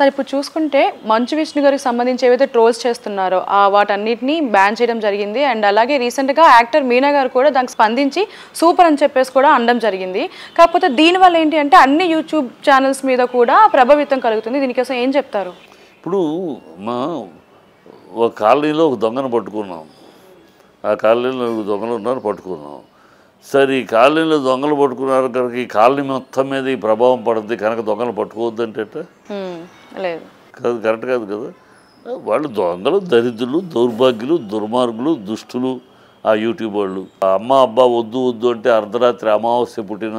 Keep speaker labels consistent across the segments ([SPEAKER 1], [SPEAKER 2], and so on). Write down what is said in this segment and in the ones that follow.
[SPEAKER 1] Sir ఇప్పుడు చూసుకుంటే మంచు విష్ణు గారికి సంబంధించి ఏవైతే ట్రోల్స్ చేస్తున్నారో వాటన్నిటిని బ్యాన్ చేయడం జరిగింది. అండ్ అలాగే రీసెంట్గా యాక్టర్ మీనా గారు కూడా దానికి స్పందించి సూపర్ అని చెప్పేసి కూడా అనడం జరిగింది. కాకపోతే దీనివల్ల ఏంటి అంటే అన్ని యూట్యూబ్ ఛానల్స్ మీద కూడా ప్రభావితం కలుగుతుంది. దీనికోసం ఏం చెప్తారు?
[SPEAKER 2] ఇప్పుడు మా ఒక కాలనీలో ఒక దొంగను పట్టుకున్నాం. ఆ కాలనీలో దొంగలు ఉన్నారు, పట్టుకున్నాం. సరే ఈ కాలనీలో దొంగలు పట్టుకున్నారు కనుక ఈ కాలనీ మొత్తం మీద ఈ ప్రభావం పడుతుంది కనుక దొంగలు పట్టుకోవద్దు అంటే
[SPEAKER 1] లేదు
[SPEAKER 2] కాదు, కరెక్ట్ కాదు కదా. వాళ్ళు దొంగలు, దరిద్రులు, దౌర్భాగ్యులు, దుర్మార్గులు, దుష్టులు ఆ యూట్యూబ్ వాళ్ళు. ఆ అమ్మ అబ్బా వద్దు వద్దు అంటే అర్ధరాత్రి అమావాస్య పుట్టిన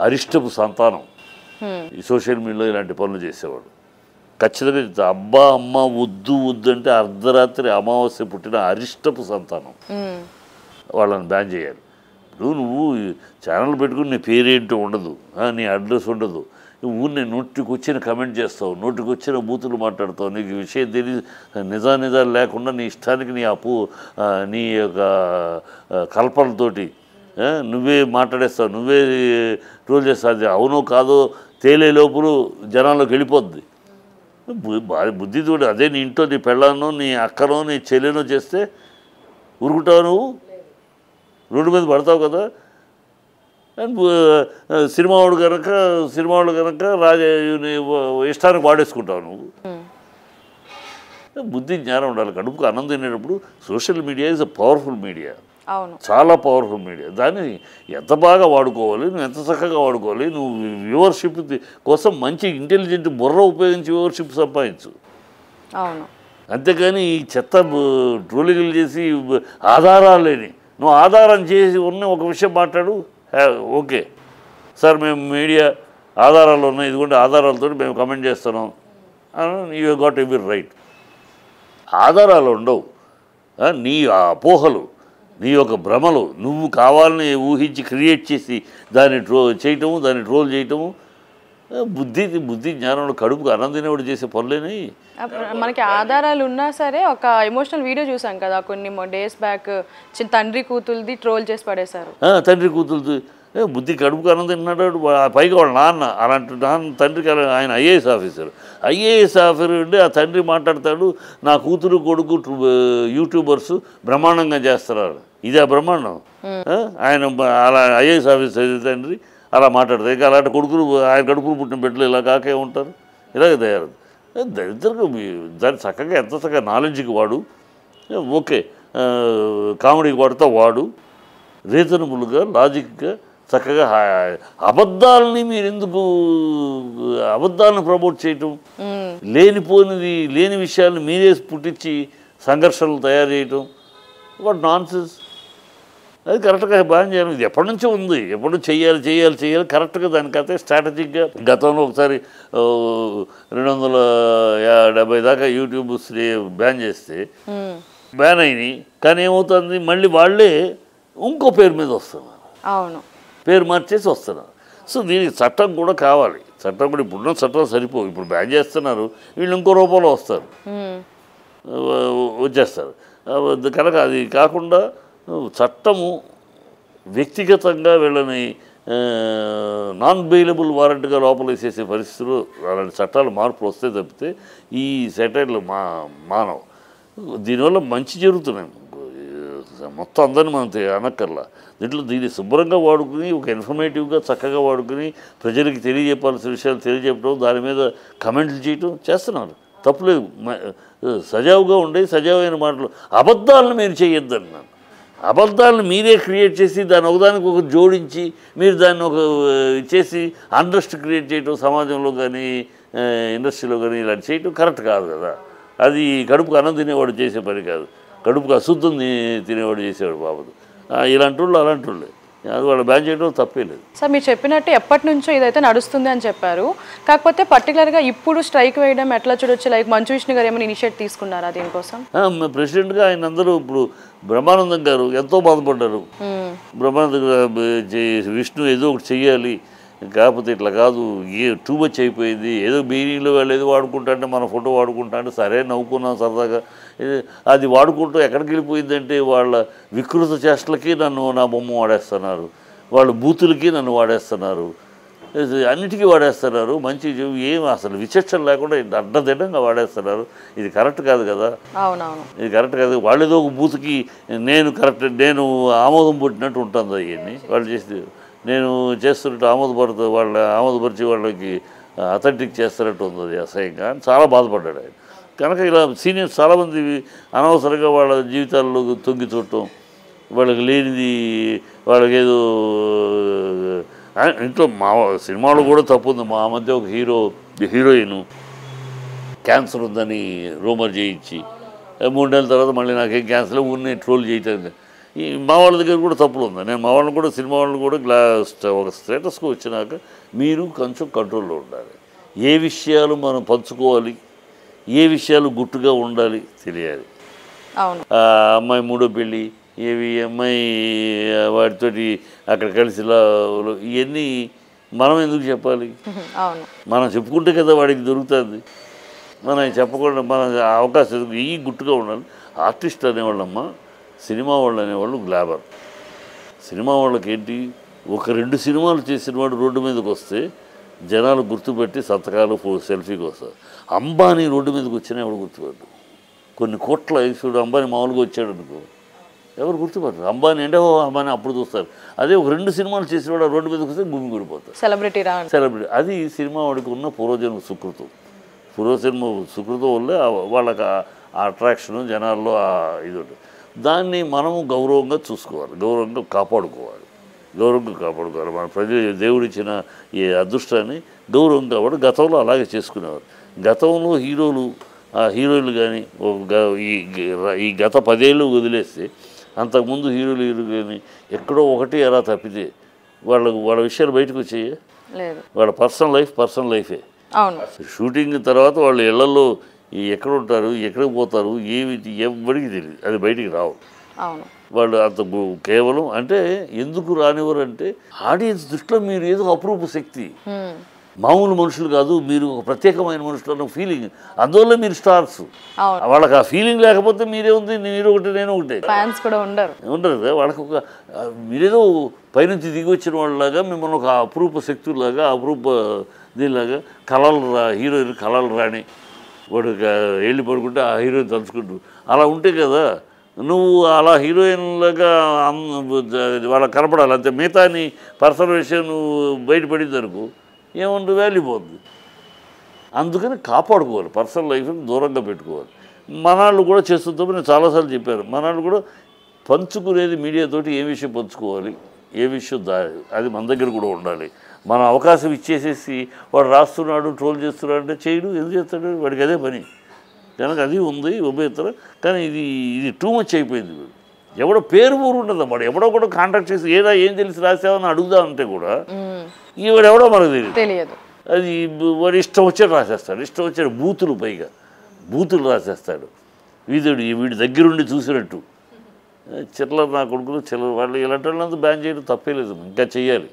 [SPEAKER 2] అరిష్టపు సంతానం ఈ సోషల్ మీడియాలో ఇలాంటి పనులు చేసేవాడు. ఖచ్చితంగా అబ్బా అమ్మ వద్దు వద్దు అంటే అర్ధరాత్రి అమావాస్య పుట్టిన అరిష్టపు సంతానం. వాళ్ళని బ్యాన్ చేయాలి. నువ్వు ఛానల్ పెట్టుకుని నీ పేరేంటో ఉండదు, నీ అడ్రస్ ఉండదు, ఊరిని నోటికి వచ్చిన కమెంట్ చేస్తావు, నోటికి వచ్చిన బూతులు మాట్లాడతావు, నీకు విషయం తెలియదు, నిజాలు లేకుండా నీ ఇష్టానికి నీ యొక్క కల్పనతోటి నువ్వే మాట్లాడేస్తావు, నువ్వే ట్రోల్ చేస్తావు. అది అవునో కాదో తేలే లోపులు జనాల్లోకి వెళ్ళిపోద్ది. బుద్ధితోటి అదే నీ ఇంట్లో నీ పెళ్ళానో నీ అక్కనో నీ చెల్లెనో చేస్తే ఉరుకుతావు, నువ్వు రోడ్డు మీద పడతావు కదా. అండ్ సినిమా వాడు కనుక ఇష్టానికి వాడేసుకుంటావు నువ్వు. బుద్ధి జ్ఞానం ఉండాలి. కడుపుకు అన్నం తినేటప్పుడు social media is a powerful media, చాలా పవర్ఫుల్ మీడియా. దాన్ని ఎంత బాగా వాడుకోవాలి, నువ్వు ఎంత చక్కగా వాడుకోవాలి. నువ్వు వ్యూవర్షిప్ కోసం మంచి ఇంటెలిజెంట్ బుర్ర ఉపయోగించి వ్యూవర్షిప్ సంపాదించు. అంతేకాని ఈ చెత్త ట్రోలింగ్లు చేసి ఆధారాలు లేని నువ్వు ఆధారం చేసి ఉన్న ఒక విషయం మాట్లాడు, ఓకే సార్ మేము మీడియా ఆధారాలు ఉన్నాయి, ఇదిగోండి ఆధారాలతో మేము కమెంట్ చేస్తున్నాం అని యూ గాట్ ఎవరీ రైట్. ఆధారాలు ఉండవు, నీ అపోహలు, నీ యొక్క భ్రమలు నువ్వు కావాలని ఊహించి క్రియేట్ చేసి దాన్ని ట్రోల్ చేయటము బుద్ధి జ్ఞానంలో కడుపుకు అన్నం తినేవాడు చేసే పనులేని.
[SPEAKER 1] మనకి ఆధారాలు ఉన్నా సరే ఒక ఎమోషనల్ వీడియో చూసాం కదా కొన్ని డేస్ బ్యాక్, తండ్రి కూతురుది ట్రోల్ చేసి పడేశారు.
[SPEAKER 2] తండ్రి కూతురుది బుద్ధి కడుపుకు అన్నం తిన్నాడు. పైగా వాళ్ళ నాన్న అలాంటి తండ్రికి ఆయన ఐఏఎస్ ఆఫీసర్ ఉండి ఆ తండ్రి మాట్లాడతాడు, నా కూతురు కొడుకు యూట్యూబర్స్ బ్రహ్మాండంగా చేస్తున్నారు. ఇదే బ్రహ్మాండం. ఆయన అలా ఐఏఎస్ ఆఫీసర్ తండ్రి అలా మాట్లాడతారు. ఇంకా అలాంటి కొడుకులు ఆయన కడుపులు పుట్టిన బిడ్డలు ఇలా కాకే ఉంటారు, ఇలాగే తయారు. దరిద్రంగా దాన్ని చక్కగా ఎంత చక్కగా నాలెడ్జ్కి వాడు, ఓకే కామెడీకి వాడుతా వాడు, రీజనబుల్గా లాజిక్గా చక్కగా. అబద్ధాలని మీరు ఎందుకు అబద్ధాలను ప్రమోట్ చేయటం, లేని విషయాలను మీరే పుట్టించి సంఘర్షణలు తయారు చేయటం, వాట్ నాన్సెన్స్. అది కరెక్ట్గా బాగా చేయాలి. ఇది ఎప్పటి నుంచో ఉంది, ఎప్పుడు చేయాలి కరెక్ట్గా దానికైతే స్ట్రాటజిక్గా. గతంలో ఒకసారి 270 దాకా యూట్యూబ్ బ్యాన్ చేస్తే బ్యాన్ అయినాయి. కానీ ఏమవుతుంది, మళ్ళీ వాళ్ళే ఇంకో పేరు మీద వస్తున్నారు, పేరు మార్చేసి వస్తున్నారు. సో దీనికి చట్టం కూడా కావాలి. చట్టం కూడా ఇప్పుడున్న చట్టం సరిపోవు. ఇప్పుడు బ్యాన్ చేస్తున్నారు, వీళ్ళు ఇంకో రూపంలో వచ్చేస్తారు. కనుక అది కాకుండా చట్టము వ్యక్తిగతంగా వీళ్ళని నాన్ బెయిలబుల్ వారెంట్గా లోపల వేసేసే పరిస్థితులు, అలాంటి చట్టాలు మార్పులు వస్తే తప్పితే ఈ సెటైర్లు మానవు. దీనివల్ల మంచి జరుగుతున్నాయి. మొత్తం అందరినీ మనం అనక్కర్లా. దీన్ని శుభ్రంగా వాడుకుని ఒక ఇన్ఫర్మేటివ్గా చక్కగా వాడుకుని ప్రజలకి తెలియజెప్పాల్సిన విషయాలు తెలియజెప్పడం, దాని మీద కమెంట్లు చేయటం చేస్తున్నారు, తప్పులేదు. సజావుగా ఉండే సజావైన మాటలు. అబద్ధాలను మీరు చేయొద్దన్నాను. అబద్ధాలను మీరే క్రియేట్ చేసి దాన్ని ఒకదానికి ఒక జోడించి మీరు దాన్ని ఒక చేసి అంట్రస్ట్ క్రియేట్ చేయటం సమాజంలో కానీ ఇండస్ట్రీలో కానీ ఇలాంటి చేయటం కరెక్ట్ కాదు కదా. అది కడుపుకు అన్నం తినేవాడు చేసే పని కాదు, కడుపుకు అశుద్ధం తినేవాడు చేసేవాడు బాబు. ఇలాంటి వాళ్ళు అలాంటి వాళ్ళే, అది వాళ్ళు బ్యాన్ చేయడం తప్పే లేదు.
[SPEAKER 1] సార్ మీరు చెప్పినట్టు ఎప్పటి నుంచో ఇదైతే నడుస్తుంది అని చెప్పారు. కాకపోతే పర్టికులర్గా ఇప్పుడు స్ట్రైక్ వేయడం ఎట్లా చూడొచ్చు? లైక్ మంచు విష్ణు గారు ఏమైనా ఇనిషియేట్ తీసుకున్నారా దీనికోసం?
[SPEAKER 2] ప్రెసిడెంట్గా ఆయన అందరూ ఇప్పుడు బ్రహ్మానందం గారు ఎంతో బాధపడ్డారు. బ్రహ్మానందం విష్ణు ఏదో ఒకటి చెయ్యాలి, కాకపోతే ఇట్లా కాదు, టూ మచ్ అయిపోయింది, ఏదో బీనీలో వాళ్ళు ఏదో వాడుకుంటా అంటే మన ఫోటో వాడుకుంటా అంటే సరే నవ్వుకున్నాం సరదాగా. అది వాడుకుంటూ ఎక్కడికి వెళ్ళిపోయిందంటే వాళ్ళ వికృత చేష్టలకి నా బొమ్మ వాడేస్తున్నారు, వాళ్ళ బూతులకి నన్ను వాడేస్తున్నారు. అన్నిటికీ వాడేస్తున్నారు. మంచి ఏం అసలు విచక్షణ లేకుండా అడ్డదిడ్డంగా వాడేస్తున్నారు. ఇది కరెక్ట్ కాదు కదా.
[SPEAKER 1] అవునవును.
[SPEAKER 2] ఇది కరెక్ట్ కాదు. వాళ్ళేదో ఒక బూత్కి నేను కరెక్ట్, నేను ఆమోదం పుట్టినట్టు ఉంటుంది. అవన్నీ వాళ్ళు చేసి నేను చేస్తున్నట్టు ఆమోదపరిచి వాళ్ళకి అథెంటిక్ చేస్తున్నట్టు ఉంది. అది అసహ్యంగా అని చాలా బాధపడ్డాడు ఆయన. కనుక ఇలా సీనియర్స్ చాలామంది అనవసరంగా వాళ్ళ జీవితాల్లో తొంగి చూడటం, వాళ్ళకి లేనిది వాళ్ళకి ఏదో ఇంట్లో సినిమాలో కూడా తప్పు ఉంది. మా మధ్య ఒక హీరోయిన్ క్యాన్సర్ ఉందని రూమర్ చేయించి 3 నెలల తర్వాత మళ్ళీ నాకేం క్యాన్సర్ ఊరిని ట్రోల్ చేయటం. ఈ మా వాళ్ళ దగ్గర కూడా తప్పులు ఉంది. నేను మా వాళ్ళని కూడా సినిమా వాళ్ళని కూడా ఒక స్టేటస్కి వచ్చినాక మీరు కొంచెం కంట్రోల్లో ఉండాలి. ఏ విషయాలు మనం పంచుకోవాలి, ఏ విషయాలు గుట్టుగా ఉండాలి తెలియాలి. అమ్మాయి 3వ పెళ్ళి, ఏవి అమ్మాయి వాటితోటి అక్కడ కలిసి ఇవన్నీ మనం ఎందుకు చెప్పాలి? మనం చెప్పుకుంటే కదా వాడికి దొరుకుతుంది. మనం చెప్పకుండా మన అవకాశం ఈ గుట్టుగా ఉండాలి. ఆర్టిస్ట్ అనేవాళ్ళమ్మ, సినిమా వాళ్ళు అనేవాళ్ళు గ్లామర్. సినిమా వాళ్ళకి ఏంటి, 1-2 సినిమాలు చేసిన వాడు రోడ్డు మీదకి వస్తే జనాలు గుర్తుపెట్టి సంతకాలు సెల్ఫీకి వస్తారు. అంబానీ రోడ్డు మీదకి వచ్చినా ఎవడు గుర్తుపడ్డు. కొన్ని కోట్ల ఐశ్వర్యుడు అంబానీ మామూలుగా వచ్చాడు అనుకో, ఎవరు గుర్తుపడరు. అంబానీ అంటే అంబానీ అప్పుడు చూస్తారు. అదే 2 సినిమాలు చేసిన వాడు రోడ్డు మీదకి వస్తే గుమ్మి గుడిపోతారు. సెలబ్రిటీ. అది సినిమా వాడికి ఉన్న పూర్వజన్మ సుకృతం. సుకృతం వల్లే వాళ్ళకి ఆ అట్రాక్షను జనాల్లో ఇది ఉంటుంది. దాన్ని మనము గౌరవంగా చూసుకోవాలి, గౌరవంగా కాపాడుకోవాలి. మన దేవుడిచ్చిన ఈ అదృష్టాన్ని గౌరవంగా వాడు గతంలో అలాగే చేసుకునేవారు. గతంలో హీరోలు కానీ ఈ గత 10 ఏళ్ళు వదిలేస్తే అంతకుముందు హీరోలు కానీ ఎక్కడో ఒకటి ఎలా తప్పితే వాళ్ళ విషయాలు బయటకు వచ్చాయి. వాళ్ళ పర్సనల్ లైఫే. షూటింగ్ తర్వాత వాళ్ళు ఇళ్లలో ఎక్కడ ఉంటారు, ఎక్కడికి పోతారు, ఎవరికి తెలియదు. అది బయటికి రావు. వాళ్ళు అంత కేవలం అంటే ఎందుకు రానివ్వరు అంటే ఆడియన్స్ దృష్టిలో మీరు ఏదో అపురూప శక్తి, మామూలు మనుషులు కాదు, మీరు ఒక ప్రత్యేకమైన మనుషులు అన్న ఫీలింగ్. అందువల్ల మీరు స్టార్స్. వాళ్ళకి ఆ ఫీలింగ్ లేకపోతే మీరే ఉంది, మీరు ఒకటి నేను ఒకటే, ఫ్యాన్స్ కూడా ఉండరు కదా. వాళ్ళకి మీరేదో పైనుంచి దిగి వచ్చిన వాళ్ళలాగా మిమ్మల్ని ఒక అపురూప శక్తులాగా, అపురూప దీనిలాగా హీరోయిన్ కళలు రాని వాడు వెళ్ళి పడుకుంటే ఆ హీరోయిన్ తలుచుకుంటూ అలా ఉంటే కదా నువ్వు అలా హీరోయిన్లాగా వాళ్ళకి కనపడాలి. అంతే. మిగతా నీ పర్సనల్ విషయం నువ్వు బయటపడింది అనుకో ఏముంటుంది, వాల్యూ పోతుంది. అందుకని కాపాడుకోవాలి, పర్సనల్ లైఫ్ని దూరంగా పెట్టుకోవాలి. మనాళ్ళు కూడా చేస్తుంటామని నేను చాలాసార్లు చెప్పాను. మనాళ్ళు కూడా పంచుకునేది మీడియాతోటి ఏ విషయం పంచుకోవాలి, ఏ విషయం అది మన దగ్గర కూడా ఉండాలి. మనం అవకాశం ఇచ్చేసేసి వాడు రాస్తున్నాడు, ట్రోల్ చేస్తున్నాడు అంటే చేయడు. ఎందుకు చేస్తాడు? వాడికి అదే పని. కనుక అది ఉంది ఉభయతర. కానీ ఇది టూ మచ్ అయిపోయింది. ఎవడో పేరు ఊరు ఉండదు. వాడు ఎవడో కూడా కాంటాక్ట్ చేసి ఏం తెలిసి రాసావని అడుగుదామంటే కూడా ఈవాడు ఎవడో మనకు తెలియదు. అది వాడు ఇష్టం వచ్చాడు రాసేస్తాడు. ఇష్టం వచ్చాడు బూతులు రాసేస్తాడు. వీడి దగ్గరుండి చూసినట్టు చిల్లర నా కొడుకులు వాళ్ళు ఇలాంటి వాళ్ళంతా బ్యాన్ చేయడం తప్పే లేదు. ఇంకా చెయ్యాలి.